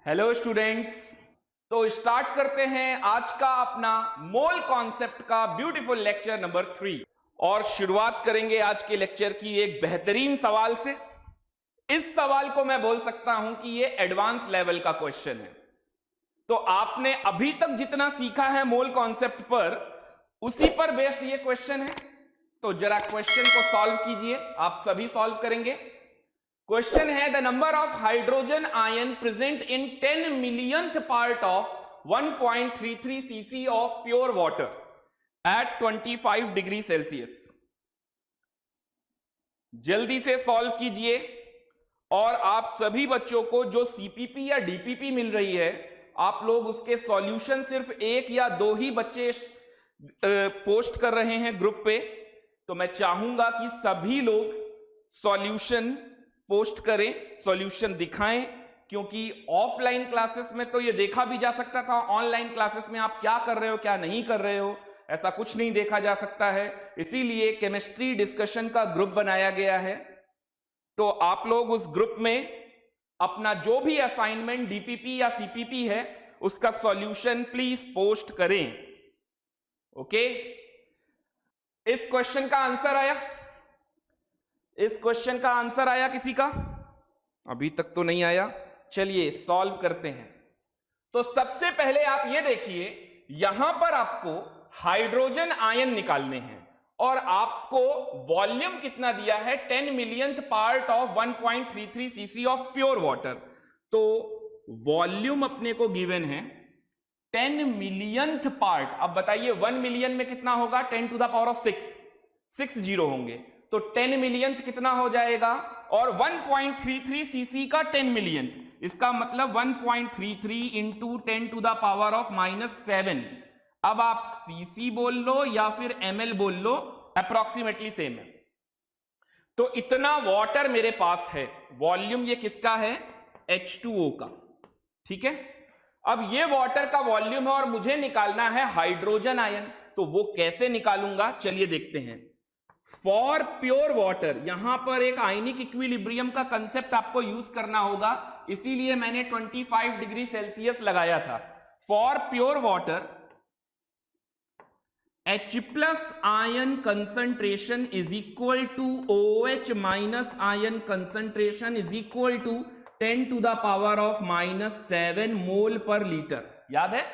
Hello students, तो start करते हैं आज का अपना मोल कॉन्सेप्ट का ब्यूटीफुल लेक्चर नंबर 3। और शुरुआत करेंगे आज के लेक्चर की एक बेहतरीन सवाल से। इस सवाल को मैं बोल सकता हूं कि ये एडवांस लेवल का क्वेश्चन है। तो आपने अभी तक जितना सीखा है मोल कॉन्सेप्ट पर, उसी पर बेस्ड ये क्वेश्चन है। तो जरा क्वेश्चन को सॉल्व कीजिए, आप सभी सॉल्व करेंगे। क्वेश्चन है the number of hydrogen ion present in 10 millionth part of 1.33 cc of pure water at 25 degree Celsius. जल्दी से सॉल्व कीजिए। और आप सभी बच्चों को जो सीपीपी या डीपीपी मिल रही है, आप लोग उसके सॉल्यूशन सिर्फ एक या दो ही बच्चे पोस्ट कर रहे हैं ग्रुप पे। तो मैं चाहूंगा कि सभी लोग सॉल्यूशन पोस्ट करें, सॉल्यूशन दिखाएं, क्योंकि ऑफलाइन क्लासेस में तो ये देखा भी जा सकता था, ऑनलाइन क्लासेस में आप क्या कर रहे हो क्या नहीं कर रहे हो ऐसा कुछ नहीं देखा जा सकता है। इसीलिए केमिस्ट्री डिस्कशन का ग्रुप बनाया गया है। तो आप लोग उस ग्रुप में अपना जो भी असाइनमेंट डीपीपी या सीपीपी है उसका सॉल्यूशन प्लीज पोस्ट करें। ओके, इस क्वेश्चन का आंसर आया? इस क्वेश्चन का आंसर आया किसी का? अभी तक तो नहीं आया। चलिए सॉल्व करते हैं। तो सबसे पहले आप ये देखिए, यहां पर आपको हाइड्रोजन आयन निकालने हैं और आपको वॉल्यूम कितना दिया है, 10 millionth part of 1.33 cc of pure water. तो वॉल्यूम अपने को गिवन है 10 मिलियंथ पार्ट। अब बताइए 1 मिलियन में कितना होगा? 10 to the power of 6 zero होंगे। तो 10 मिलियंथ कितना हो जाएगा? और 1.33 cc का 10 मिलियंथ, इसका मतलब 1.33 into 10 to the power of -7। अब आप सीसी बोल लो या फिर ml बोल लो, अप्रोक्सीमेटली सेम है। तो इतना वाटर मेरे पास है। वॉल्यूम ये किसका है? H2O का। ठीक है, अब ये वाटर का वॉल्यूम है और मुझे निकालना है हाइड्रोजन आयन। तो वो कैसे निकालूंगा, चलिए देखते हैं। फॉर प्योर वाटर, यहां पर एक आयनिक इक्विलिब्रियम का कंसेप्ट आपको यूज करना होगा, इसीलिए मैंने 25 डिग्री सेल्सियस लगाया था। For pure water H plus ion concentration is equal to OH minus ion concentration is equal to 10 to the power of -7 mole per litre. याद है?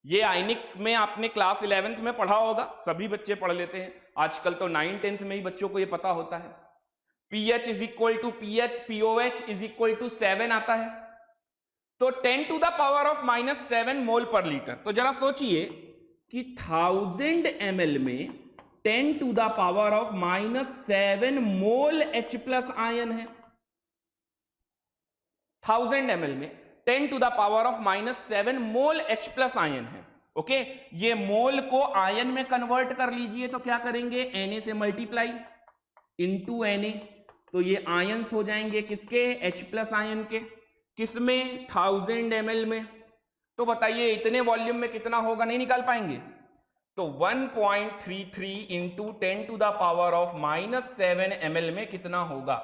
ये आयनिक में आपने क्लास 11th में पढ़ा होगा, सभी बच्चे पढ़ लेते हैं आजकल। तो 9th 10th में ही बच्चों को ये पता होता है। pH is equal to POH is equal to 7 आता है। तो 10 to the power of -7 mole per litre. तो जरा सोचिए कि 1000 ml में 10 to the power of -7 mole H plus ion है। 1000 ml में 10 to the power of -7 mole H plus ion है। ओके, ये मोल को आयन में कन्वर्ट कर लीजिए। तो क्या करेंगे? Na से मल्टीप्लाई इंटू Na। तो ये आयन्स हो जाएंगे किसके? H प्लस आयन के। किसमें? 1000 ml में। तो बताइए इतने वॉल्यूम में कितना होगा? नहीं निकाल पाएंगे। तो 1.33 into 10 to the power of -7 ml में कितना होगा?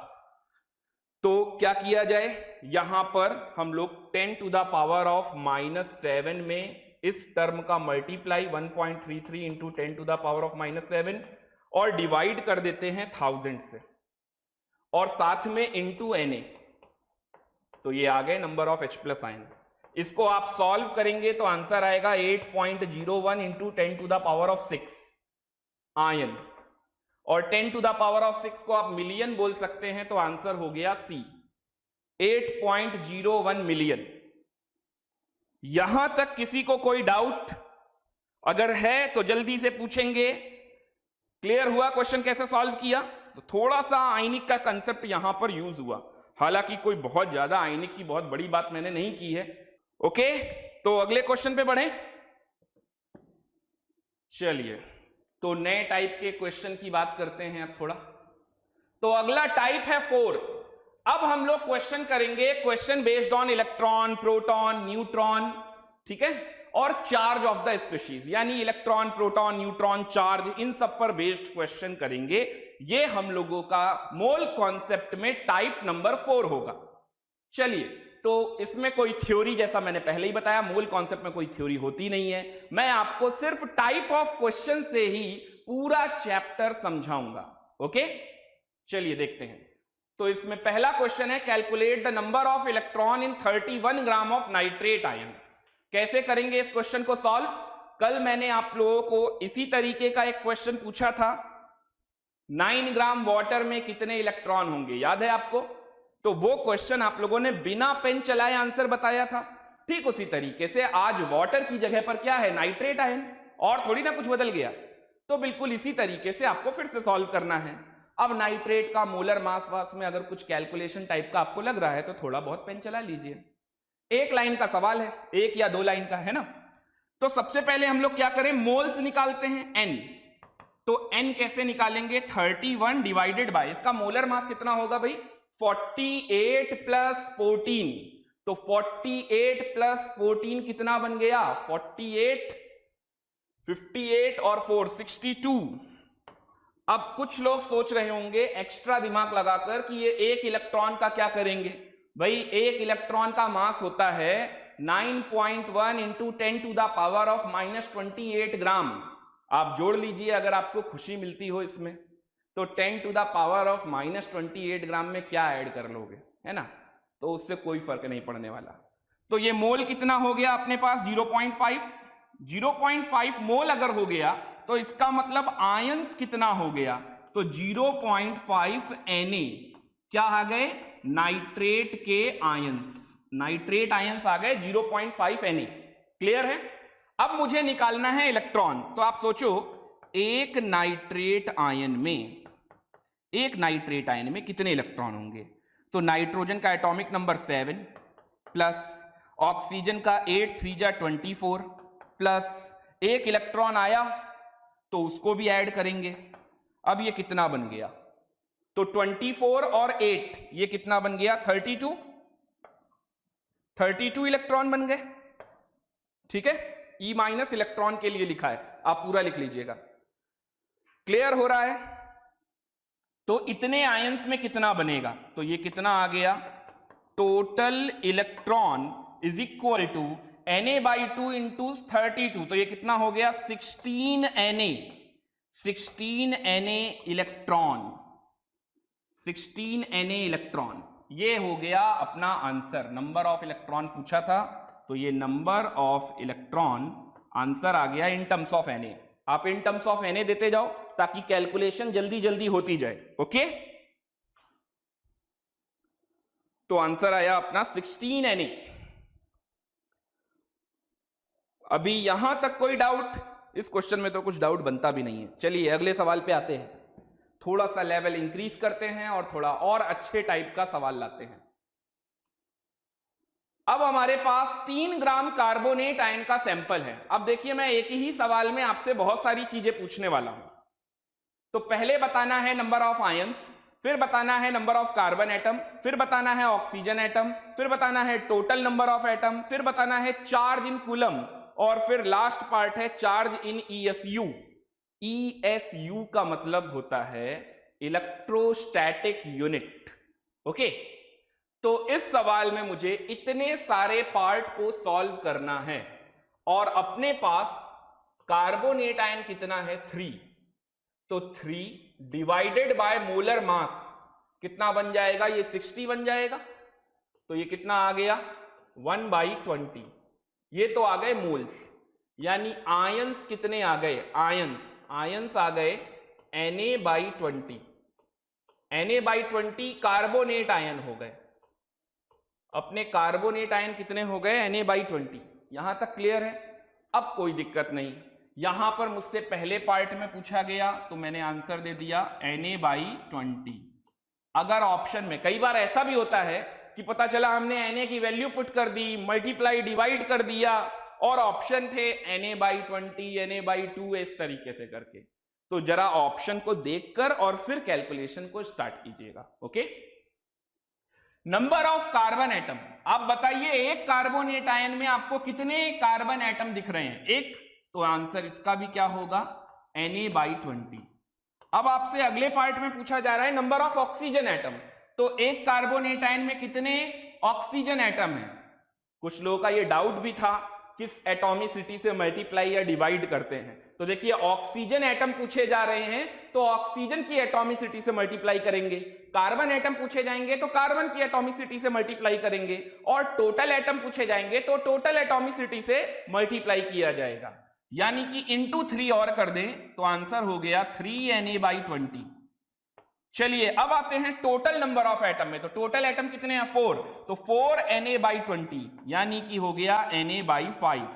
तो क्या किया जाए, यहां पर हम लोग 10 टू द पावर ऑफ -7 में इस टर्म का multiply 1.33 into 10 to the power of -7 और डिवाइड कर देते हैं 1000 से, और साथ में इंटू Na। तो ये आ गए number of H plus ion. इसको आप सॉल्व करेंगे तो आंसर आएगा 8.01 into 10 to the power of 6 ion. और 10 टू द पावर ऑफ 6 को आप मिलियन बोल सकते हैं। तो आंसर हो गया C, 8.01 मिलियन। यहां तक किसी को कोई डाउट अगर है तो जल्दी से पूछेंगे। क्लियर हुआ क्वेश्चन कैसे सॉल्व किया? तो थोड़ा सा आयनिक का कंसेप्ट यहां पर यूज हुआ, हालांकि कोई बहुत ज्यादा आयनिक की बहुत बड़ी बात मैंने नहीं की है। ओके, तो अगले क्वेश्चन पे बढ़े। चलिए, तो नए टाइप के क्वेश्चन की बात करते हैं अब थोड़ा। तो अगला टाइप है 4। अब हम लोग क्वेश्चन करेंगे, question based on electron, proton, neutron, ठीक है, और चार्ज ऑफ द स्पीशीज, यानी इलेक्ट्रॉन, प्रोटॉन, न्यूट्रॉन, चार्ज, इन सब पर बेस्ड क्वेश्चन करेंगे। ये हम लोगों का मोल कॉन्सेप्ट में टाइप नंबर 4 होगा। चलिए, तो इसमें कोई थ्योरी, जैसा मैंने पहले ही बताया, मोल कॉन्सेप्ट में कोई थ्योरी होती नहीं है। मैं आपको सिर्फ टाइप ऑफ क्वेश्चन से ही पूरा चैप्टर समझाऊंगा। ओके, चलिए देखते हैं। तो इसमें पहला क्वेश्चन है, calculate the number of electron in 31 gram of nitrate ion. कैसे करेंगे इस क्वेश्चन को सॉल्व? कल मैंने आप लोगों को इसी तरीके का एक क्वेश्चन पूछा था, 9 ग्राम वाटर में कितने इलेक्ट्रॉन होंगे, याद है आपको? तो वो क्वेश्चन आप लोगों ने बिना पेन चलाए आंसर बताया था। ठीक उसी तरीके से आज वाटर की जगह पर क्या है, नाइट्रेट आयन, और थोड़ी ना कुछ बदल गया। तो बिल्कुल इसी तरीके से आपको फिर से सॉल्व करना है। अब नाइट्रेट का मोलर मास वास में अगर कुछ कैलकुलेशन टाइप का आपको लग रहा है तो थोड़ा बहुत पेन चला लीजिए। एक लाइन का सवाल है, 1 या 2 लाइन का है ना। तो सबसे पहले हम लोग क्या करें, मोल्स निकालते हैं, n। तो n कैसे निकालेंगे, 31 डिवाइडेड बाय, इसका मोलर मास कितना होगा भाई, 48 प्लस 14। तो 48 प्लस 14 कितना बन गया, 48, 58 और 4 62। अब कुछ लोग सोच रहे होंगे एक्स्ट्रा दिमाग लगाकर कि ये एक इलेक्ट्रॉन का क्या करेंगे। भाई एक इलेक्ट्रॉन का मास होता है 9.1 into 10 to the power of -28 gram. आप जोड़ लीजिए अगर आपको खुशी मिलती हो इसमें, तो 10 टू द पावर ऑफ -28 ग्राम में क्या ऐड कर लोगे, है ना, तो उससे कोई फर्क नहीं पड़ने वाला। तो ये मोल कितना हो गया अपने पास, 0.5 मोल अगर हो गया तो इसका मतलब आयंस कितना हो गया, तो 0.5 Na क्या आ गए, नाइट्रेट के आयंस, नाइट्रेट आयंस आ गए 0.5 Na। क्लियर है? अब मुझे निकालना है इलेक्ट्रॉन। तो आप सोचो एक नाइट्रेट आयन में कितने इलेक्ट्रॉन होंगे। तो नाइट्रोजन का एटॉमिक नंबर 7 प्लस ऑक्सीजन का 8 3 जा 24 प्लस एक इलेक्ट्रॉन आया तो उसको भी ऐड करेंगे। अब ये कितना बन गया, तो 24 और 8 ये कितना बन गया, 32 इलेक्ट्रॉन बन गए। ठीक है, ई माइनस इलेक्ट्रॉन के लिए लिखा है, आप पूरा लिख लीजिएगा। क्लियर हो रहा है? तो इतने आयंस में कितना बनेगा, तो ये कितना आ गया, total electron is equal to Na/2 into 32। तो ये कितना हो गया, 16 Na इलेक्ट्रॉन, 16 Na इलेक्ट्रॉन। ये हो गया अपना आंसर। नंबर ऑफ इलेक्ट्रॉन पूछा था, तो ये नंबर ऑफ इलेक्ट्रॉन आंसर आ गया इन टर्म्स ऑफ Na। आप इन टर्म्स ऑफ Na देते जाओ ताकि कैलकुलेशन जल्दी जल्दी होती जाए। ओके, तो आंसर आया अपना 16 Na। अभी यहां तक कोई डाउट? इस क्वेश्चन में तो कुछ डाउट बनता भी नहीं है। चलिए अगले सवाल पे आते हैं, थोड़ा सा लेवल इंक्रीज करते हैं और थोड़ा और अच्छे टाइप का सवाल लाते हैं। अब हमारे पास 3 ग्राम कार्बोनेट आयन का सैंपल है। अब देखिए मैं एक ही सवाल में आपसे बहुत सारी चीजें पूछने वाला हूं। तो पहले बताना है नंबर ऑफ आयंस, फिर बताना है नंबर ऑफ कार्बन एटम, फिर बताना है ऑक्सीजन एटम, फिर बताना है टोटल नंबर ऑफ एटम, फिर बताना है चार्ज इन कूलम, और फिर लास्ट पार्ट है चार्ज इन ESU। ESU का मतलब होता है इलेक्ट्रोस्टैटिक यूनिट। ओके, तो इस सवाल में मुझे इतने सारे पार्ट को सॉल्व करना है और अपने पास कार्बोनेट आयन कितना है, 3। तो 3 डिवाइडेड बाय मोलर मास कितना बन जाएगा, ये 60 बन जाएगा। तो ये कितना आ गया, 1/20। ये तो आ गए मोल्स, यानी आयंस कितने आ गए, आयंस आ गए Na/20। Na/20 कार्बोनेट आयन हो गए। अपने कार्बोनेट आयन कितने हो गए, Na/20। यहां तक क्लियर है? अब कोई दिक्कत नहीं। यहां पर मुझसे पहले पार्ट में पूछा गया तो मैंने आंसर दे दिया Na/20। अगर ऑप्शन में, कई बार ऐसा भी होता है कि पता चला हमने Na की वैल्यू पुट कर दी, मल्टीप्लाई डिवाइड कर दिया, और ऑप्शन थे Na/20, Na/2, इस तरीके से करके। तो जरा ऑप्शन को देखकर और फिर कैलकुलेशन को स्टार्ट कीजिएगा। Okay, number of carbon atom. आप बताइए एक कार्बोनेट आयन में आपको कितने कार्बन एटम दिख रहे हैं, एक। तो आंसर इसका भी क्या होगा, Na/20। अब आपसे अगले पार्ट में पूछा जा रहा है नंबर ऑफ ऑक्सीजन एटम। तो एक कार्बोनेटाइन में कितने ऑक्सीजन एटम है? कुछ लोगों का ये डाउट भी था किस एटॉमिसिटी से मल्टीप्लाई या डिवाइड करते हैं। तो देखिए ऑक्सीजन एटम पूछे जा रहे हैं तो ऑक्सीजन की एटॉमिसिटी से मल्टीप्लाई करेंगे, कार्बन एटम पूछे जाएंगे तो कार्बन की एटॉमिसिटी से मल्टीप्लाई करेंगे, और टोटल एटम पूछे जाएंगे तो टोटल एटॉमिसिटी से मल्टीप्लाई किया जाएगा। यानी कि इंटू 3 और कर दें तो आंसर हो गया 3Na/20। चलिए अब आते हैं टोटल नंबर ऑफ एटम में। तो टोटल एटम कितने हैं? 4, तो 4Na/20 यानी कि हो गया Na/5।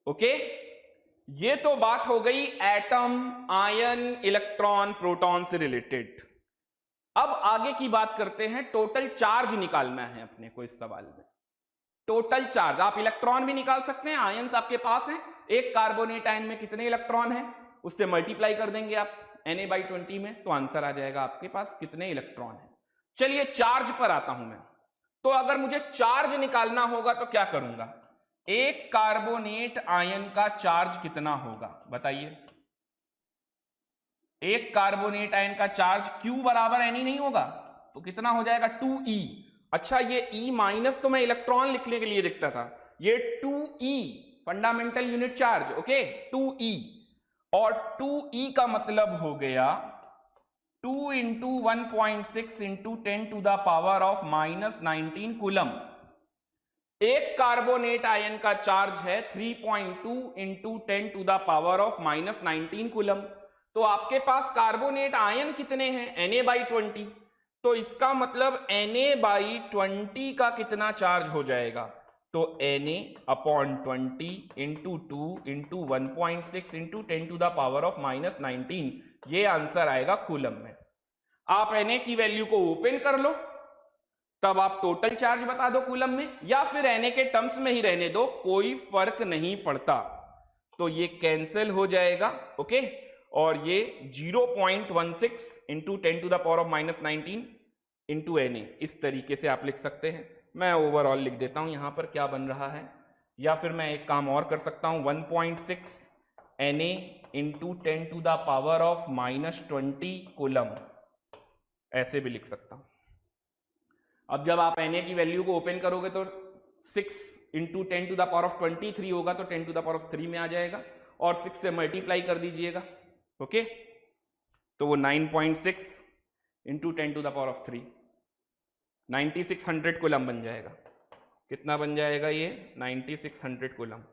ओके, ये तो बात हो गई एटम, आयन, इलेक्ट्रॉन, प्रोटॉन से रिलेटेड। अब आगे की बात करते हैं, टोटल चार्ज निकालना है अपने को इस सवाल में। टोटल चार्ज, आप इलेक्ट्रॉन भी निकाल सकते हैं, आयंस आपके पास हैं। एक कार्बोनेटाइन में कितने इलेक्ट्रॉन हैं उससे मल्टीप्लाई कर देंगे आप Na/20 में, तो आंसर आ जाएगा आपके पास कितने इलेक्ट्रॉन हैं। चलिए चार्ज पर आता हूं मैं। तो अगर मुझे चार्ज निकालना होगा तो क्या करूंगा? एक कार्बोनेट आयन का चार्ज कितना होगा बताइए? एक कार्बोनेट आयन का चार्ज Q बराबर Na नहीं होगा तो कितना हो जाएगा? 2E। अच्छा, ये E माइनस तो मैं इलेक्ट्रॉन लिखने के लिए दिखता था, ये 2E fundamental unit charge. Okay, 2E, और 2E का मतलब हो गया 2 इंटू 1.6 इंटू 10⁻⁻19 कूलम। एक कार्बोनेट आयन का चार्ज है 3.2 इंटू 10⁻⁻19 कूलम। तो आपके पास कार्बोनेट आयन कितने हैं? Na/20। तो इसका मतलब Na/20 का कितना चार्ज हो जाएगा? तो Na/20 इंटू 2 इंटू 1.6 इंटू 10⁻⁻19, ये आंसर आएगा कूलम में। आप Na की वैल्यू को ओपन कर लो, तब आप टोटल चार्ज बता दो कूलम में, या फिर Na के टर्म्स में ही रहने दो, कोई फर्क नहीं पड़ता। तो ये कैंसिल हो जाएगा। ओके, और ये 0.16 इंटू 10⁻⁻19 इंटू Na, इस तरीके से आप लिख सकते हैं। मैं ओवरऑल लिख देता हूं यहां पर क्या बन रहा है, या फिर मैं एक काम और कर सकता हूं, 1.6 Na इंटू 10⁻⁻20 कूलम, ऐसे भी लिख सकता हूं। अब जब आप Na की वैल्यू को ओपन करोगे तो 6 इंटू 10⁻23 होगा, तो 10⁻3 में आ जाएगा, और 6 से मल्टीप्लाई कर दीजिएगा। ओके, तो वो 9.6 इंटू 10⁻3 9600 कूलम बन जाएगा। कितना बन जाएगा ये? 9600 कूलम।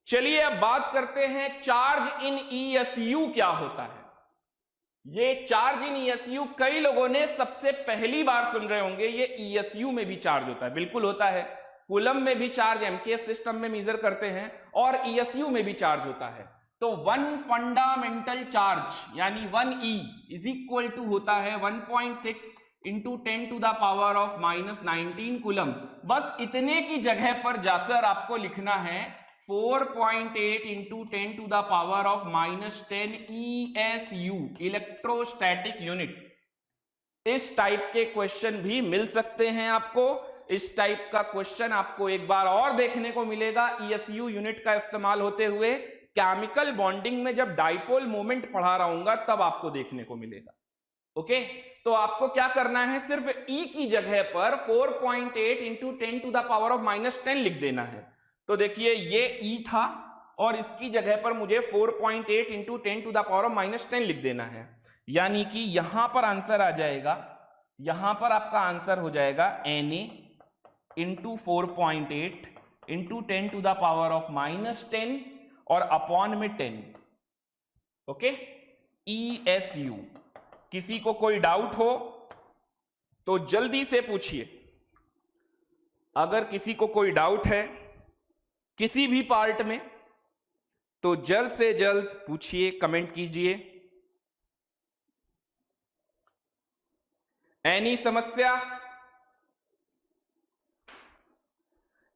चलिए अब बात करते हैं चार्ज इन ESU क्या होता है। ये चार्ज इन ESU कई लोगों ने सबसे पहली बार सुन रहे होंगे। ये ESU में भी चार्ज होता है, बिल्कुल होता है। कूलम में भी चार्ज MKS सिस्टम में मेजर करते हैं, और ESU में भी चार्ज होता है। तो 1 फंडामेंटल चार्ज यानी 1E इज इक्वल टू होता है 1.6 इंटू 10⁻⁻19 कूलम। बस इतने की जगह पर जाकर आपको लिखना है 4.8 इंटू 10⁻⁻10 ESU, इलेक्ट्रोस्टैटिक यूनिट। इस टाइप के क्वेश्चन भी मिल सकते हैं आपको। इस टाइप का क्वेश्चन आपको एक बार और देखने को मिलेगा ESU यूनिट का इस्तेमाल होते हुए। केमिकल बॉन्डिंग में जब डाइपोल मोमेंट पढ़ा रहा हूंगा तब आपको देखने को मिलेगा। ओके, तो आपको क्या करना है, सिर्फ E की जगह पर 4.8 इंटू 10⁻⁻10 लिख देना है। तो देखिए ये E था, और इसकी जगह पर मुझे 4.8 इंटू 10⁻⁻10 लिख देना है। यानी कि यहां पर आंसर आ जाएगा, यहां पर आपका आंसर हो जाएगा Na इंटू 4.8 इंटू 10⁻⁻10 और अपॉन में 10। Okay, ESU। किसी को कोई डाउट हो तो जल्दी से पूछिए। अगर किसी को कोई डाउट है किसी भी पार्ट में तो जल्द से जल्द पूछिए, कमेंट कीजिए। एनी समस्या,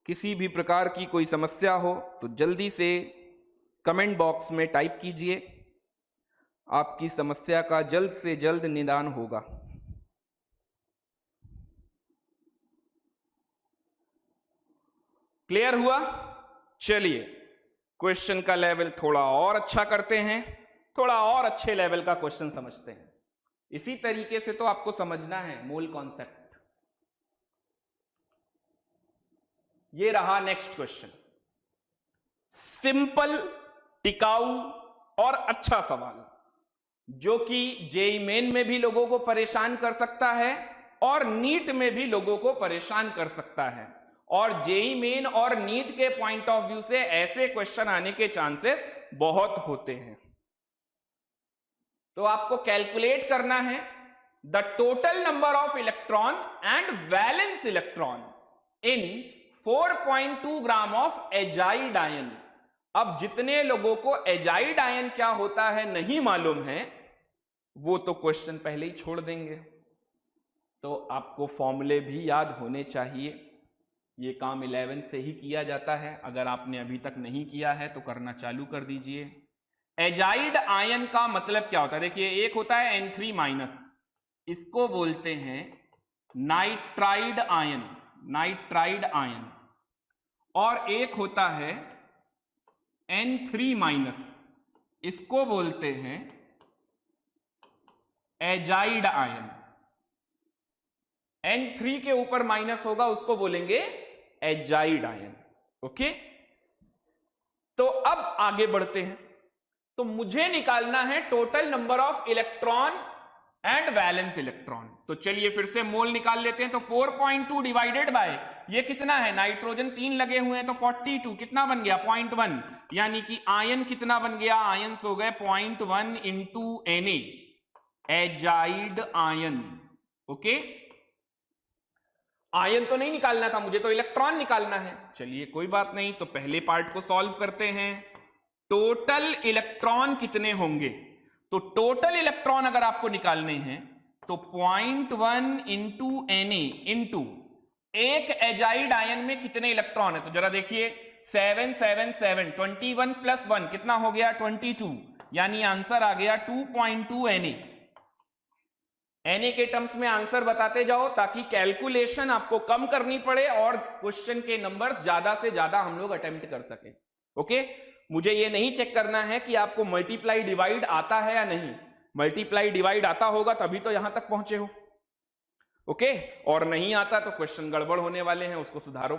किसी भी प्रकार की कोई समस्या हो तो जल्दी से कमेंट बॉक्स में टाइप कीजिए। आपकी समस्या का जल्द से जल्द निदान होगा। क्लियर हुआ? चलिए क्वेश्चन का लेवल थोड़ा और अच्छा करते हैं। थोड़ा और अच्छे लेवल का क्वेश्चन समझते हैं। इसी तरीके से तो आपको समझना है मोल कॉन्सेप्ट। ये रहा नेक्स्ट क्वेश्चन, सिंपल, टिकाऊ और अच्छा सवाल, जो कि जेईई मेन में भी लोगों को परेशान कर सकता है और नीट में भी लोगों को परेशान कर सकता है। और जेईई मेन और नीट के पॉइंट ऑफ व्यू से ऐसे क्वेश्चन आने के चांसेस बहुत होते हैं। तो आपको कैलकुलेट करना है the total number of electron and valence electron in 4.2 gram of azide ion. अब जितने लोगों को एजाइड आयन क्या होता है नहीं मालूम है, वो तो क्वेश्चन पहले ही छोड़ देंगे। तो आपको फॉर्मूले भी याद होने चाहिए। ये काम 11 से ही किया जाता है, अगर आपने अभी तक नहीं किया है तो करना चालू कर दीजिए। एजाइड आयन का मतलब क्या होता है? देखिए, एक होता है N3-, इसको बोलते हैं नाइट्राइड आयन, नाइट्राइड आयन, और एक होता है N3-, इसको बोलते हैं एजाइड आयन। N3 के ऊपर माइनस होगा उसको बोलेंगे एजाइड आयन। ओके, तो अब आगे बढ़ते हैं। तो मुझे निकालना है total number of electron and valence electron. तो चलिए फिर से मोल निकाल लेते हैं। तो 4.2 डिवाइडेड बाय ये कितना है, नाइट्रोजन 3 लगे हुए हैं तो 42, कितना बन गया 0.1, यानी कि आयन कितना बन गया, आयंस हो गए 0.1 into Na, azide ion. Okay, ion तो नहीं निकालना था मुझे, तो इलेक्ट्रॉन निकालना है। चलिए कोई बात नहीं, तो पहले पार्ट को सॉल्व करते हैं। टोटल इलेक्ट्रॉन कितने होंगे? तो टोटल इलेक्ट्रॉन अगर आपको निकालने हैं तो 0.1 इंटू Na इंटू एक एजाइड आयन में कितने इलेक्ट्रॉन है, तो जरा देखिए 7 7 7, 21 प्लस 1 कितना हो गया 22, यानी आंसर आ गया 2.2 Na। Na के टर्म्स में आंसर बताते जाओ ताकि कैलकुलेशन आपको कम करनी पड़े और क्वेश्चन के नंबर ज्यादा से ज्यादा हम लोग अटेम्प्ट कर सके। ओके, मुझे ये नहीं चेक करना है कि आपको मल्टीप्लाई डिवाइड आता है या नहीं। मल्टीप्लाई डिवाइड आता होगा तभी तो यहां तक पहुंचे हो। ओके, और नहीं आता तो क्वेश्चन गड़बड़ होने वाले हैं, उसको सुधारो।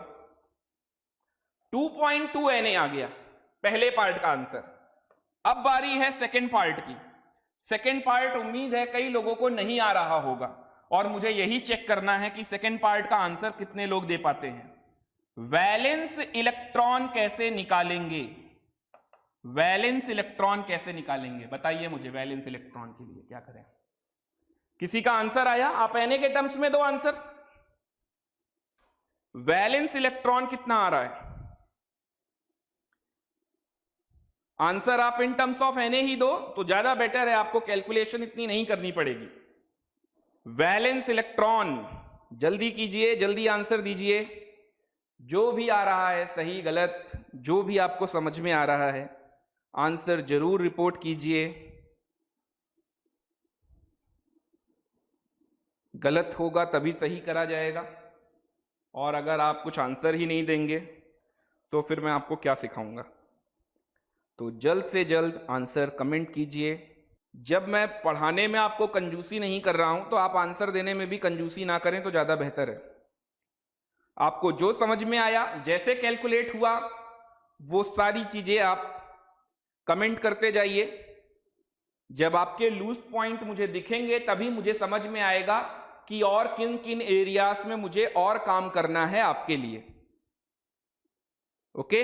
2.2 Na आ गया पहले पार्ट का आंसर। अब बारी है सेकेंड पार्ट की। सेकेंड पार्ट उम्मीद है कई लोगों को नहीं आ रहा होगा, और मुझे यही चेक करना है कि सेकेंड पार्ट का आंसर कितने लोग दे पाते हैं। वैलेंस इलेक्ट्रॉन कैसे निकालेंगे? वैलेंस इलेक्ट्रॉन कैसे निकालेंगे बताइए मुझे। वैलेंस इलेक्ट्रॉन के लिए क्या करें? किसी का आंसर आया? आप Na के टर्म्स में दो आंसर। वैलेंस इलेक्ट्रॉन कितना आ रहा है? आंसर आप इन टर्म्स ऑफ Na ही दो तो ज्यादा बेटर है, आपको कैलकुलेशन इतनी नहीं करनी पड़ेगी। वैलेंस इलेक्ट्रॉन जल्दी कीजिए, जल्दी आंसर दीजिए। जो भी आ रहा है सही गलत, जो भी आपको समझ में आ रहा है आंसर जरूर रिपोर्ट कीजिए। गलत होगा तभी सही करा जाएगा, और अगर आप कुछ आंसर ही नहीं देंगे तो फिर मैं आपको क्या सिखाऊंगा। तो जल्द से जल्द आंसर कमेंट कीजिए। जब मैं पढ़ाने में आपको कंजूसी नहीं कर रहा हूं तो आप आंसर देने में भी कंजूसी ना करें तो ज्यादा बेहतर है। आपको जो समझ में आया, जैसे कैलकुलेट हुआ, वो सारी चीजें आप कमेंट करते जाइए। जब आपके लूज पॉइंट मुझे दिखेंगे तभी मुझे समझ में आएगा कि और किन किन एरियाज में मुझे और काम करना है आपके लिए। ओके,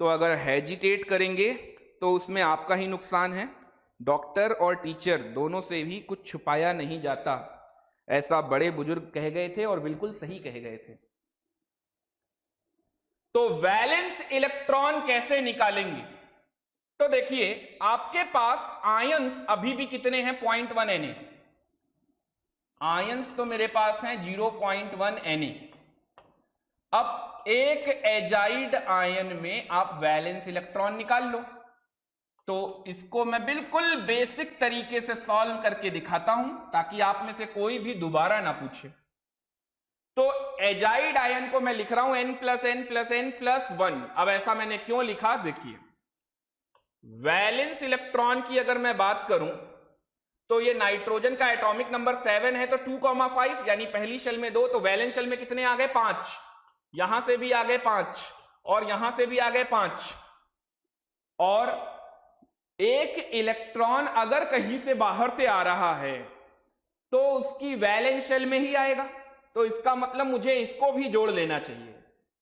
तो अगर हेजिटेट करेंगे तो उसमें आपका ही नुकसान है। डॉक्टर और टीचर दोनों से भी कुछ छुपाया नहीं जाता, ऐसा बड़े बुजुर्ग कह गए थे और बिल्कुल सही कह गए थे। तो वैलेंस इलेक्ट्रॉन कैसे निकालेंगे? तो देखिए, आपके पास आयंस अभी भी कितने हैं 0.1 Na। आयंस तो मेरे पास हैं 0.1 Na। अब एक एजाइड आयन में आप वैलेंस इलेक्ट्रॉन निकाल लो। तो इसको मैं बिल्कुल बेसिक तरीके से सॉल्व करके दिखाता हूं ताकि आप में से कोई भी दोबारा ना पूछे। तो एजाइड आयन को मैं लिख रहा हूं N+N+N+1। अब ऐसा मैंने क्यों लिखा देखिए, वैलेंस इलेक्ट्रॉन की अगर मैं बात करूं तो ये नाइट्रोजन का एटॉमिक नंबर 7 है, तो 2,5 यानी पहली शेल में 2, तो वैलेंस शेल में कितने आ गए 5, यहां से भी आ गए 5 और यहां से भी आ गए 5, और एक इलेक्ट्रॉन अगर कहीं से बाहर से आ रहा है तो उसकी वैलेंस शेल में ही आएगा, तो इसका मतलब मुझे इसको भी जोड़ लेना चाहिए।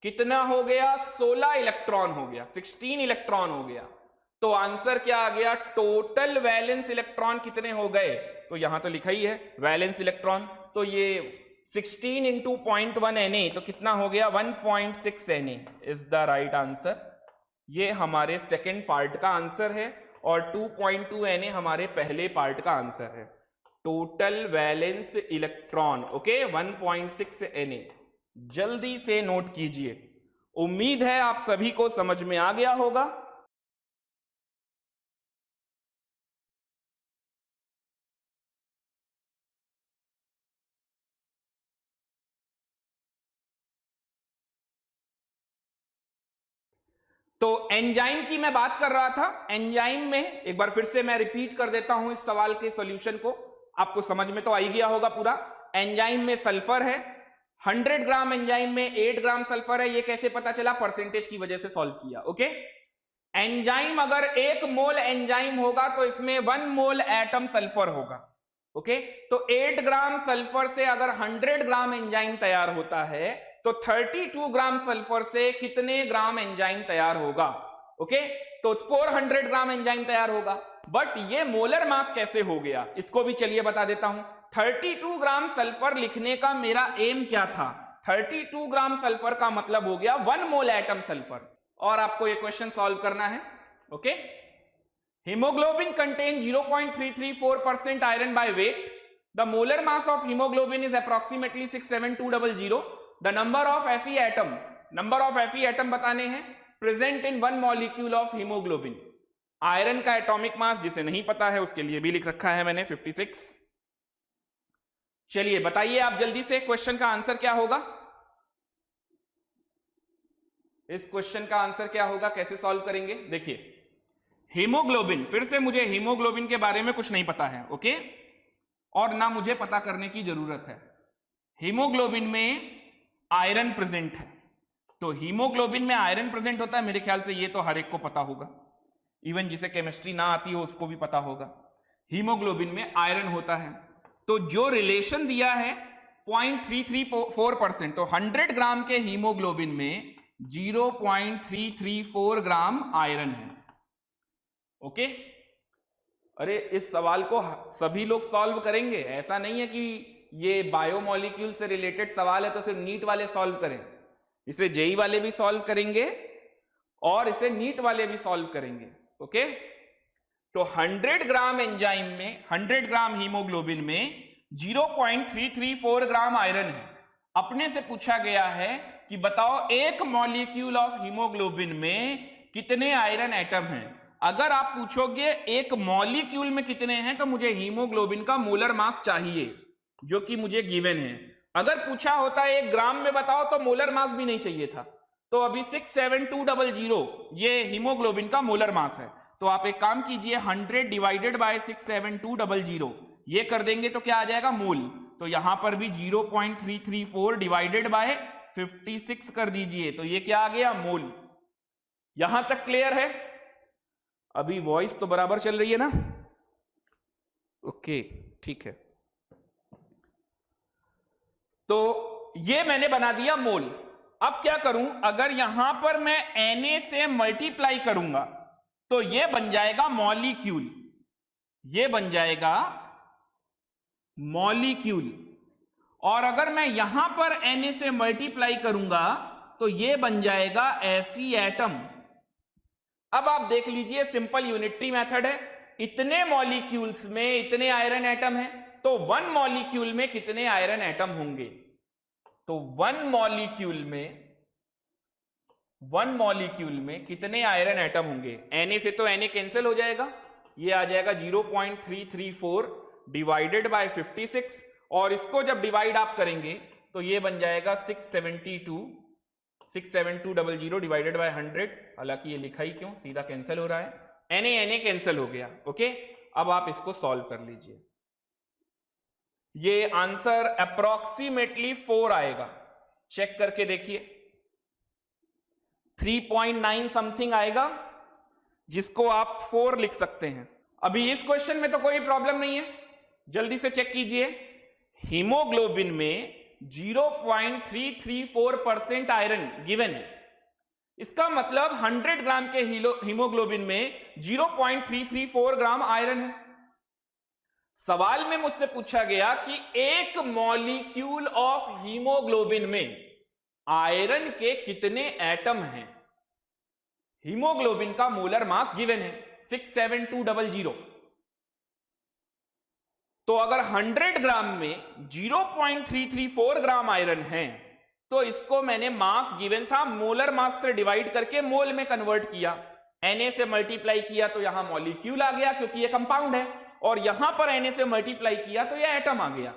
कितना हो गया 16 इलेक्ट्रॉन हो गया, 16 इलेक्ट्रॉन हो गया। तो आंसर क्या आ गया, टोटल वैलेंस इलेक्ट्रॉन कितने हो गए, तो यहां तो लिखा ही है वैलेंस इलेक्ट्रॉन, तो ये 16 इंटू 0.1 Na, तो कितना हो गया 1.6 Na is the right answer. ये हमारे सेकेंड पार्ट का आंसर है और 2.2 Na हमारे पहले पार्ट का आंसर है। Total valence electron okay 1.6 Na। जल्दी से नोट कीजिए, उम्मीद है आप सभी को समझ में आ गया होगा। तो एंजाइम की मैं बात कर रहा था, एंजाइम में एक बार फिर से मैं रिपीट कर देता हूं इस सवाल के सॉल्यूशन को, आपको समझ में तो आ ही गया होगा पूरा। एंजाइम में सल्फर है, 100 ग्राम एंजाइम में 8 ग्राम सल्फर है, ये कैसे पता चला, परसेंटेज की वजह से सॉल्व किया। ओके, एंजाइम अगर 1 मोल एंजाइम होगा तो इसमें 1 मोल एटम सल्फर होगा। ओके, तो 8 ग्राम सल्फर से अगर 100 ग्राम एंजाइम तैयार होता है तो 32 ग्राम सल्फर से कितने ग्राम एंजाइम तैयार होगा। ओके, तो 400 ग्राम एंजाइम तैयार होगा। बट ये मोलर मास कैसे हो गया, इसको भी चलिए बता देता हूं। 32 ग्राम सल्फर लिखने का मेरा एम क्या था, 32 ग्राम सल्फर का मतलब हो गया 1 मोल एटम सल्फर, और आपको ये क्वेश्चन सॉल्व करना है। Okay, hemoglobin contains 0.334% iron by weight. The molar mass of hemoglobin is approximately 67200. The number of Fe atom बताने हैं present in 1 molecule of hemoglobin. Iron का एटॉमिक मास जिसे नहीं पता है उसके लिए भी लिख रखा है मैंने 56। चलिए बताइए आप जल्दी से, क्वेश्चन का आंसर क्या होगा, इस क्वेश्चन का आंसर क्या होगा, कैसे सॉल्व करेंगे। देखिए हीमोग्लोबिन, फिर से मुझे हीमोग्लोबिन के बारे में कुछ नहीं पता है, ओके, और ना मुझे पता करने की जरूरत है। हीमोग्लोबिन में आयरन प्रेजेंट है, तो हीमोग्लोबिन में आयरन प्रेजेंट होता है, मेरे ख्याल से ये तो हर एक को पता होगा, इवन जिसे केमिस्ट्री ना आती हो उसको भी पता होगा। हीमोग्लोबिन में आयरन होता है, तो जो रिलेशन दिया है 0.334%, तो 100 ग्राम के हीमोग्लोबिन में 0.334 ग्राम आयरन है। ओके, अरे इस सवाल को सभी लोग सॉल्व करेंगे, ऐसा नहीं है कि ये बायोमोलिक्यूल से रिलेटेड सवाल है तो सिर्फ नीट वाले सॉल्व करें, इसे जेई वाले भी सॉल्व करेंगे और इसे नीट वाले भी सॉल्व करेंगे। ओके, तो 100 ग्राम एंजाइम में 100 ग्राम हीमोग्लोबिन में 0.334 ग्राम आयरन है। अपने से पूछा गया है कि बताओ एक मॉलिक्यूल ऑफ हीमोग्लोबिन में कितने आयरन एटम हैं। अगर आप पूछोगे एक मॉलिक्यूल में कितने हैं तो मुझे हीमोग्लोबिन का मोलर मास चाहिए जो कि मुझे गिवन है। अगर पूछा होता है 1 ग्राम में बताओ तो मोलर मास भी नहीं चाहिए था। तो अभी 67200 ये हीमोग्लोबिन का मोलर मास है। तो आप एक काम कीजिए 100 डिवाइडेड बाय 67200 ये कर देंगे तो क्या आ जाएगा मोल। तो यहां पर भी 0.334 डिवाइडेड बाय 56 कर दीजिए तो ये क्या आ गया मोल। यहां तक क्लियर है? अभी वॉइस तो बराबर चल रही है ना? ओके ठीक है। तो ये मैंने बना दिया मोल। अब क्या करूं, अगर यहां पर मैं Na से मल्टीप्लाई करूंगा तो ये बन जाएगा मॉलिक्यूल, ये बन जाएगा मॉलिक्यूल। और अगर मैं यहां पर Na से मल्टीप्लाई करूंगा तो ये बन जाएगा Fe एटम। अब आप देख लीजिए सिंपल यूनिटरी मेथड है, इतने मॉलिक्यूल्स में इतने आयरन एटम है तो 1 मॉलिक्यूल में कितने आयरन एटम होंगे। तो 1 मॉलिक्यूल में कितने आयरन एटम होंगे। Na से तो Na कैंसिल हो जाएगा, ये आ जाएगा 0.334 डिवाइडेड बाय 56 और इसको जब डिवाइड आप करेंगे तो ये बन जाएगा 67200 डिवाइडेड बाय 100। हालांकि ये लिखा ही क्यों, सीधा कैंसिल हो रहा है। Na कैंसिल हो गया। ओके, अब आप इसको सॉल्व कर लीजिए। ये आंसर अप्रोक्सीमेटली 4 आएगा, चेक करके देखिए। 3.9 समथिंग आएगा, जिसको आप 4 लिख सकते हैं। अभी इस क्वेश्चन में तो कोई प्रॉब्लम नहीं है, जल्दी से चेक कीजिए। हीमोग्लोबिन में 0.334% आयरन गिवन है। इसका मतलब 100 ग्राम के हीमोग्लोबिन में 0.334 ग्राम आयरन है। सवाल में मुझसे पूछा गया कि एक मॉलिक्यूल ऑफ हीमोग्लोबिन में आयरन के कितने एटम हैं। हीमोग्लोबिन का मोलर मास गिवन है 67200। तो अगर 100 ग्राम में 0.334 ग्राम आयरन है, तो इसको मैंने मास गिवन था मोलर मास से डिवाइड करके मोल में कन्वर्ट किया, Na से मल्टीप्लाई किया तो यहां मॉलिक्यूल आ गया क्योंकि ये कंपाउंड है, और यहां पर Na से मल्टीप्लाई किया तो ये एटम आ गया।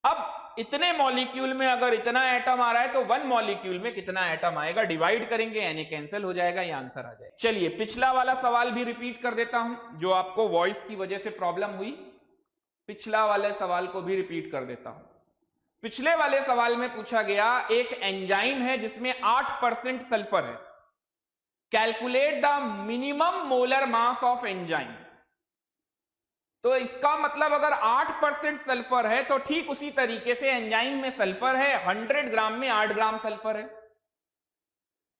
अब इतने मॉलिक्यूल में अगर इतना एटम आ रहा है तो 1 मॉलिक्यूल में कितना एटम आएगा, डिवाइड करेंगे, Na कैंसिल हो जाएगा, ये आंसर आ जाएगा। चलिए पिछला वाला सवाल भी रिपीट कर देता हूं, जो आपको वॉइस की वजह से प्रॉब्लम हुई। पिछला वाले सवाल को भी रिपीट कर देता हूं। पिछले वाले सवाल में पूछा गया एक एंजाइम है जिसमें 8% सल्फर है, calculate the minimum molar mass of enzyme. तो इसका मतलब अगर 8% सल्फर है तो ठीक उसी तरीके से एंजाइम में सल्फर है, 100 ग्राम में 8 ग्राम सल्फर है।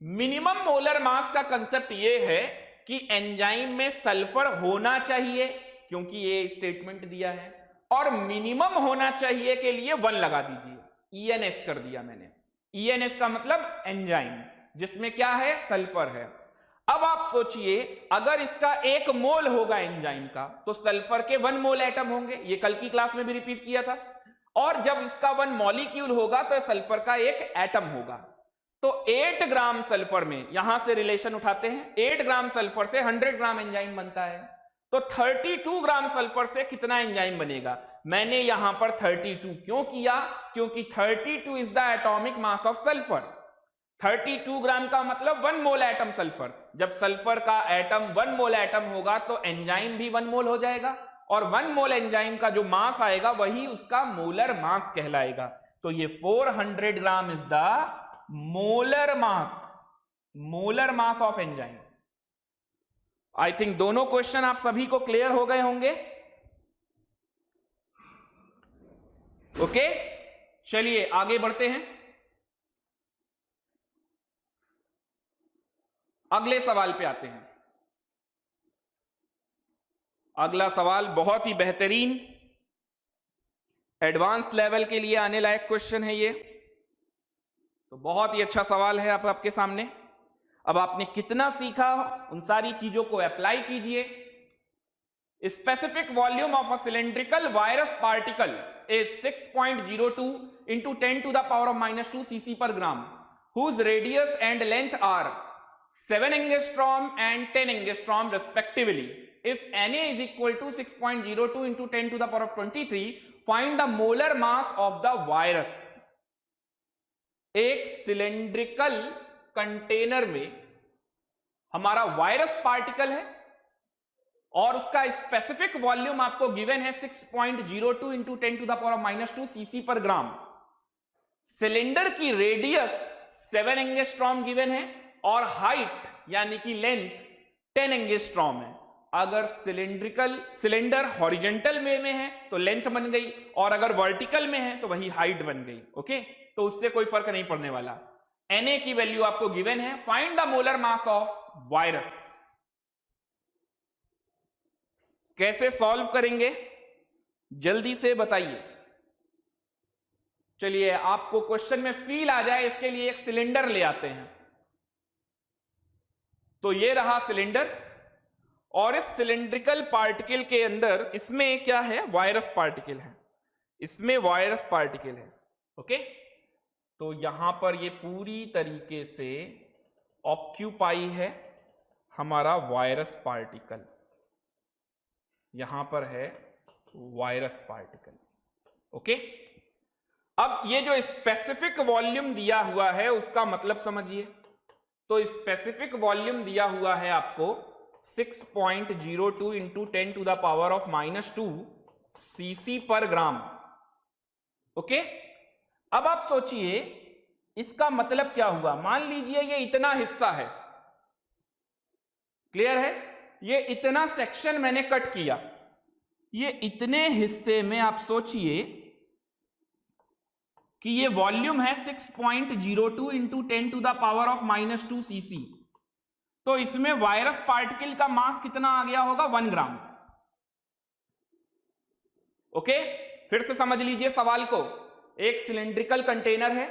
मिनिमम मोलर मास का कंसेप्ट यह है कि एंजाइम में सल्फर होना चाहिए, क्योंकि ये स्टेटमेंट दिया है, और मिनिमम होना चाहिए के लिए 1 लगा दीजिए, ENS कर दिया मैंने। ENS का मतलब एंजाइम जिसमें क्या है, सल्फर है। अब आप सोचिए अगर इसका 1 मोल होगा एंजाइम का, तो सल्फर के 1 मोल एटम होंगे, ये कल की क्लास में भी रिपीट किया था। और जब इसका 1 मॉलिक्यूल होगा तो सल्फर का 1 एटम होगा। तो 8 ग्राम सल्फर में, यहां से रिलेशन उठाते हैं, 8 ग्राम सल्फर से 100 ग्राम एंजाइम बनता है। तो 32 ग्राम सल्फर से कितना एंजाइम बनेगा? मैंने यहां पर 32 क्यों किया? क्योंकि 32 is the atomic mass of sulphur. 32 ग्राम का मतलब 1 मोल एटम सल्फर। जब सल्फर का एटम 1 मोल एटम होगा तो एंजाइम भी 1 मोल हो जाएगा, और 1 मोल एंजाइम का जो मास आएगा वही उसका मोलर मास कहलाएगा। तो ये 400 gram is the molar mass of enzyme. I think दोनों क्वेश्चन आप सभी को क्लियर हो गए होंगे। ओके, चलिए आगे बढ़ते हैं। अगले सवाल पे आते हैं। अगला सवाल बहुत ही बेहतरीन एडवांस लेवल के लिए आने लायक क्वेश्चन है ये, तो बहुत ही अच्छा सवाल है आपके सामने। अब आपने कितना सीखा उन सारी चीजों को अप्लाई कीजिए। Specific volume of a cylindrical virus particle is 6.02 into 10 to the power of -2 cc per gram, whose radius and length are 7 angstrom and 10 angstrom respectively. If Na is equal to 6.02 into 10 to the power of 23, find the molar mass of the virus. एक cylindrical container में हमारा virus particle है और उसका specific volume आपको given है 6.02 into 10 to the power of -2 CC per gram. Cylinder की radius 7 angstrom given है और हाइट यानी कि लेंथ 10 एंगस्ट्रॉम है। अगर सिलेंडर हॉरिजेंटल में है तो लेंथ बन गई, और अगर वर्टिकल में है तो वही हाइट बन गई। ओके, तो उससे कोई फर्क नहीं पड़ने वाला। Na की वैल्यू आपको गिवन है, find the molar mass of virus. कैसे सॉल्व करेंगे जल्दी से बताइए। चलिए आपको क्वेश्चन में फील आ जाए इसके लिए एक सिलेंडर ले आते हैं। तो ये रहा सिलेंडर, और इस सिलेंड्रिकल पार्टिकल के अंदर इसमें क्या है, वायरस पार्टिकल है, इसमें वायरस पार्टिकल है। ओके, तो यहां पर ये पूरी तरीके से ऑक्यूपाई है हमारा वायरस पार्टिकल, यहां पर है वायरस पार्टिकल। ओके, अब ये जो स्पेसिफिक वॉल्यूम दिया हुआ है उसका मतलब समझिए। तो स्पेसिफिक वॉल्यूम दिया हुआ है आपको 6.02 into 10 to the power of -2 cc पर ग्राम। ओके, अब आप सोचिए इसका मतलब क्या हुआ। मान लीजिए ये इतना हिस्सा है, क्लियर है, ये इतना सेक्शन मैंने कट किया, ये इतने हिस्से में आप सोचिए कि ये वॉल्यूम है 6.02 into 10 to the power of -2 cc। तो इसमें वायरस पार्टिकल का मास कितना आ गया होगा? 1 ग्राम। ओके, फिर से समझ लीजिए सवाल को। एक सिलेंड्रिकल कंटेनर है,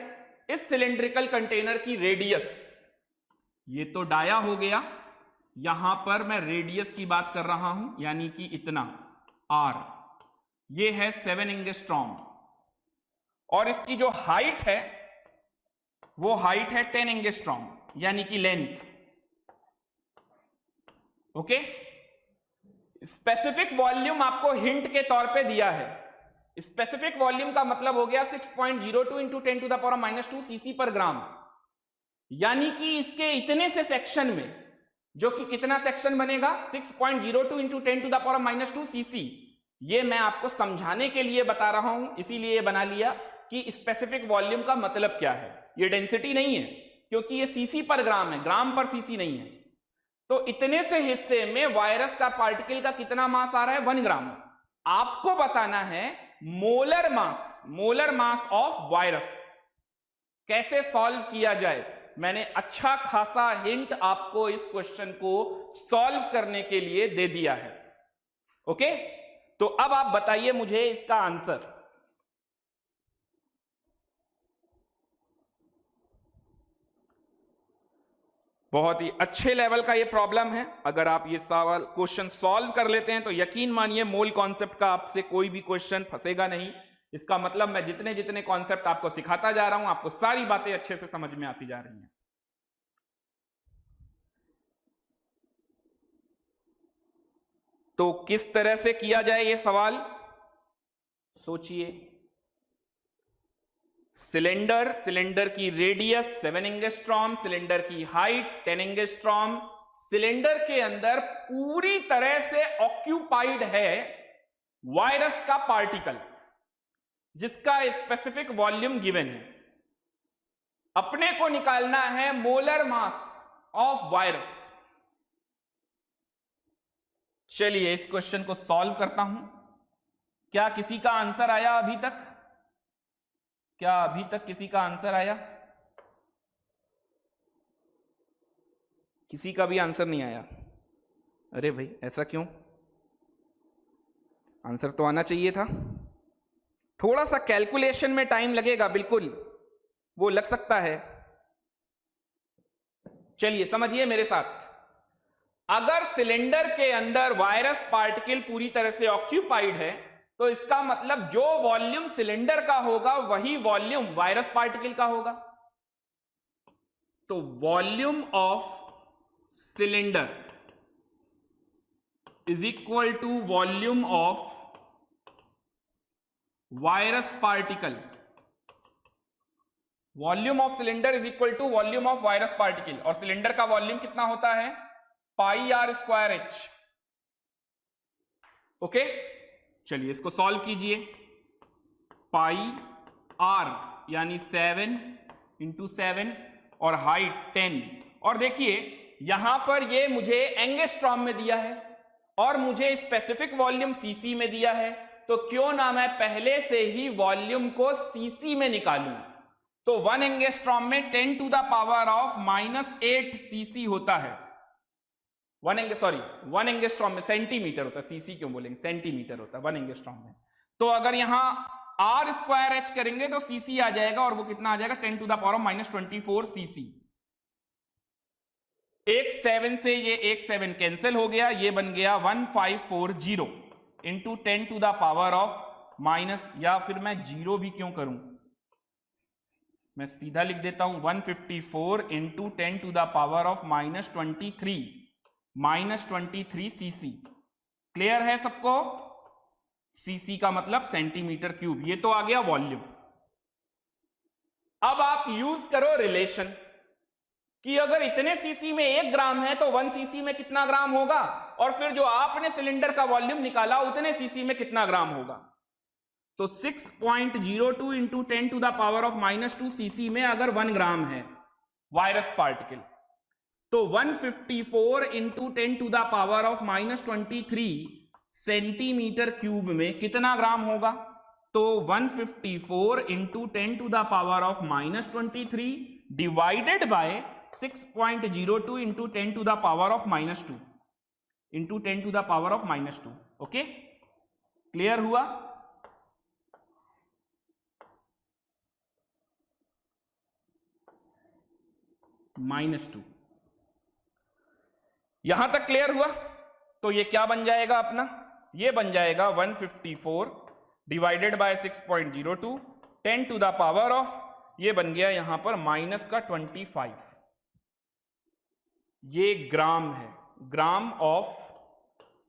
इस सिलेंड्रिकल कंटेनर की रेडियस, ये तो डाया हो गया, यहां पर मैं रेडियस की बात कर रहा हूं, यानी कि इतना r, ये है 7 एंगस्ट्रॉम, और इसकी जो हाइट है वो हाइट है 10 एंगस्ट्रॉम, यानी कि लेंथ। ओके, स्पेसिफिक वॉल्यूम आपको हिंट के तौर पे दिया है। स्पेसिफिक वॉल्यूम का मतलब हो गया 6.02 into 10 to the power -2 cc पर ग्राम, यानी कि इसके इतने से सेक्शन में, जो कि कितना सेक्शन बनेगा? 6.02 into 10 to the power -2 cc। ये मैं आपको समझाने के लिए बता रहा हूं, इसीलिए बना लिया कि स्पेसिफिक वॉल्यूम का मतलब क्या है। ये डेंसिटी नहीं है, क्योंकि ये सीसी पर ग्राम है, ग्राम पर सीसी नहीं है। तो इतने से हिस्से में वायरस का पार्टिकल का कितना मास आ रहा है? 1 ग्राम। आपको बताना है मोलर मास ऑफ वायरस। कैसे सॉल्व किया जाए? मैंने अच्छा खासा हिंट आपको इस क्वेश्चन को सॉल्व करने के लिए दे दिया है। ओके, तो अब आप बताइए मुझे इसका आंसर। बहुत ही अच्छे लेवल का ये प्रॉब्लम है। अगर आप ये सवाल क्वेश्चन सॉल्व कर लेते हैं तो यकीन मानिए मोल कॉन्सेप्ट का आपसे कोई भी क्वेश्चन फंसेगा नहीं। इसका मतलब मैं जितने जितने कॉन्सेप्ट आपको सिखाता जा रहा हूं, आपको सारी बातें अच्छे से समझ में आती जा रही हैं। तो किस तरह से किया जाए ये सवाल, सोचिए। सिलेंडर की रेडियस 7 एंगस्ट्रॉम, सिलेंडर की हाइट 10 एंगस्ट्रॉम, सिलेंडर के अंदर पूरी तरह से ऑक्यूपाइड है वायरस का पार्टिकल, जिसका स्पेसिफिक वॉल्यूम गिवन है। अपने को निकालना है मोलर मास ऑफ वायरस। चलिए इस क्वेश्चन को सॉल्व करता हूं। क्या किसी का आंसर आया अभी तक? क्या अभी तक किसी का आंसर आया? किसी का भी आंसर नहीं आया? अरे भाई ऐसा क्यों? आंसर तो आना चाहिए था। थोड़ा सा कैलकुलेशन में टाइम लगेगा, बिल्कुल वो लग सकता है। चलिए समझिए मेरे साथ। अगर सिलेंडर के अंदर वायरस पार्टिकल पूरी तरह से ऑक्यूपाइड है, तो इसका मतलब जो वॉल्यूम सिलेंडर का होगा वही वॉल्यूम वायरस पार्टिकल का होगा। तो volume of cylinder is equal to volume of virus particle. Volume of cylinder is equal to volume of virus particle, और सिलेंडर का वॉल्यूम कितना होता है? πr²h। ओके, चलिए इसको सॉल्व कीजिए। πr यानी 7 इंटू 7 और हाइट 10, और देखिए यहां पर ये मुझे एंगस्ट्रॉम में दिया है और मुझे स्पेसिफिक वॉल्यूम सीसी में दिया है। तो क्यों ना मैं पहले से ही वॉल्यूम को सीसी में निकालूं। तो 1 एंगस्ट्रॉम में 10 to the power of -8 CC होता है। 1 एंगस्ट्रॉम में सेंटीमीटर होता है, सीसी क्यों बोलेंगे, सेंटीमीटर होता है 1 एंगस्ट्रॉम में। तो अगर यहां r²h करेंगे तो सीसी आ जाएगा, और वो कितना आ जाएगा? 10 to the power of -24 CC. एक 7 से ये एक 7 कैंसिल हो गया, ये बन गया 1540 into 10 to the power of minus, या फिर मैं जीरो भी क्यों करूं, मैं सीधा लिख देता हूं 154 into 10 to the power of -23 CC. Clear है सबको? सीसी का मतलब सेंटीमीटर क्यूब। ये तो आ गया वॉल्यूम। अब आप यूज करो रिलेशन। कि अगर इतने सीसी में 1 ग्राम है तो 1 सीसी में कितना ग्राम होगा, और फिर जो आपने सिलेंडर का वॉल्यूम निकाला उतने सीसी में कितना ग्राम होगा। तो 6.02 into 10 to the power of -2 CC में अगर 1 ग्राम है वायरस पार्टिकल, तो 154 into 10 to the power of -23 centimetre cube में कितना ग्राम होगा। तो 154 into 10 to the power of -23 divided by 6.02 into 10 to the power of -2 into 10 to the power of -2। Okay, clear हुआ। -2 यहां तक क्लियर हुआ। तो ये क्या बन जाएगा अपना, ये बन जाएगा 154 divided by 6.02 10 to the power of, ये बन गया यहां पर -25। ये ग्राम है, ग्राम ऑफ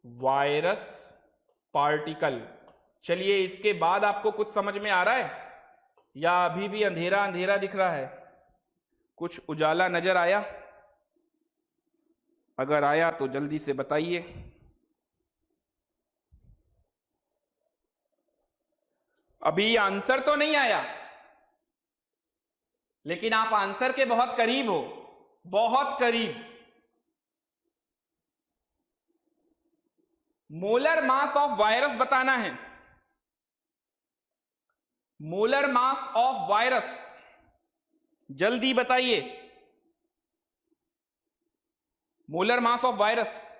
वायरस पार्टिकल। चलिए, इसके बाद आपको कुछ समझ में आ रहा है या अभी भी अंधेरा अंधेरा दिख रहा है? कुछ उजाला नजर आया? अगर आया तो जल्दी से बताइए। अभी आंसर तो नहीं आया, लेकिन आप आंसर के बहुत करीब हो, बहुत करीब। मोलर मास ऑफ वायरस बताना है, मोलर मास ऑफ वायरस, जल्दी बताइए। मोलर मास ऑफ वायरस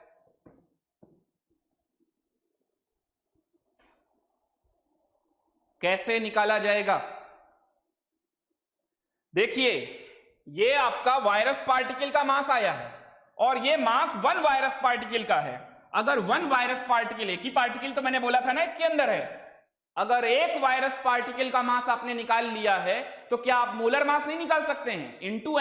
कैसे निकाला जाएगा? देखिए, ये आपका वायरस पार्टिकल का मास आया है और ये मास 1 वायरस पार्टिकल का है। अगर 1 वायरस पार्टिकल, एक ही पार्टिकल तो मैंने बोला था ना इसके अंदर है, अगर 1 वायरस पार्टिकल का मास आपने निकाल लिया है तो क्या आप मोलर मास नहीं निकाल सकते हैं? इनटू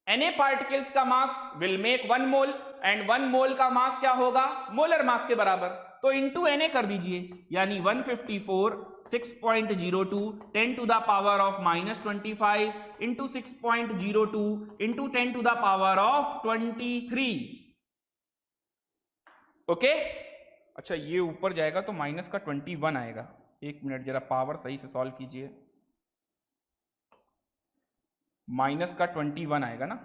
Na पार्टिकल्स का mass will make 1 mole and 1 मोल का मास क्या होगा? मोलर मास के बराबर। तो इनटू Na कर दीजिए, यानी 154 6.02 10 to the power of -25 into 6.02 into 10 to the power of 23। Okay, अच्छा ये ऊपर जाएगा तो -21 आएगा। एक मिनट, जरा पावर सही से सॉल्व कीजिए। -21 आएगा ना,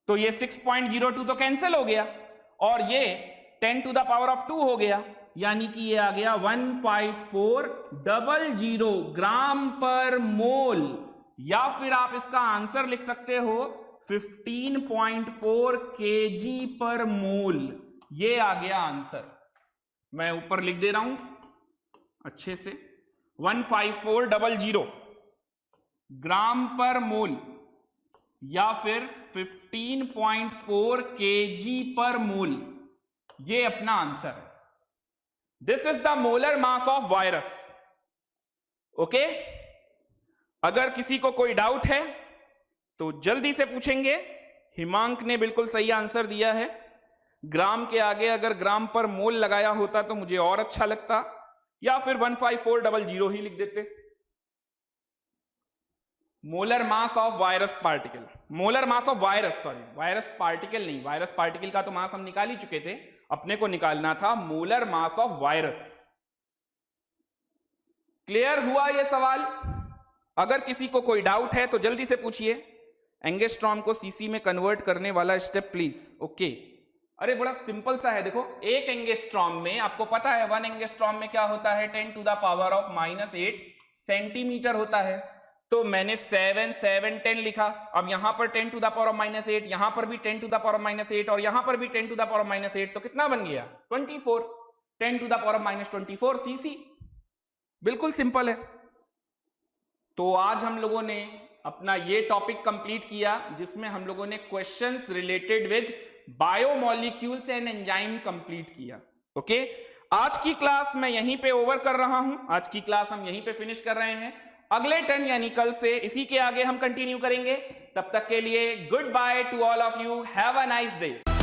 तो ये 6.02 तो कैंसिल हो गया और ये 10 टू द पावर ऑफ 2 हो गया, यानी कि ये आ गया 15400 ग्राम पर मोल, या फिर आप इसका आंसर लिख सकते हो 15.4 kg पर मोल। ये आ गया आंसर, मैं ऊपर लिख दे रहा हूं अच्छे से, 15400 ग्राम पर मोल या फिर 15.4 kg पर मोल, ये अपना आंसर है। This is the molar mass of virus. Okay, अगर किसी को कोई डाउट है तो जल्दी से पूछेंगे। हिमांक ने बिल्कुल सही आंसर दिया है। ग्राम के आगे अगर ग्राम पर मोल लगाया होता तो मुझे और अच्छा लगता, या फिर 15400 ही लिख देते। Molar mass of virus particle, molar mass of virus, sorry virus particle नहीं, वायरस पार्टिकल का तो मास हम निकाल ही चुके थे, अपने को निकालना था molar mass of virus. Clear हुआ ये सवाल? अगर किसी को कोई डाउट है तो जल्दी से पूछिए। एंगस्ट्रॉम को सीसी में कन्वर्ट करने वाला स्टेप प्लीज। ओके, अरे बड़ा सिंपल सा है, देखो एक एंगस्ट्रॉम में आपको पता है 1 एंगस्ट्रॉम में क्या होता है, 10 to the power of -8 centimetre होता है। तो मैंने 7 7 10 लिखा। अब यहां पर 10 टू द पावर ऑफ -8, यहां पर भी 10 टू द पावर ऑफ -8 और यहां पर भी 10 टू द पावर ऑफ -8, तो कितना बन गया? 24। 10 to the power of -24 CC. बिल्कुल सिंपल है। तो आज हम लोगों ने अपना ये टॉपिक कंप्लीट किया जिसमें हम लोगों ने questions related with biomolecules and enzyme complete किया। ओके, आज की क्लास मैं यहीं पे ओवर कर रहा हूं, आज की क्लास हम यहीं पे फिनिश कर रहे हैं। अगले 10 यानी कल से इसी के आगे हम कंटिन्यू करेंगे। तब तक के लिए good by two all of you, have a nice day.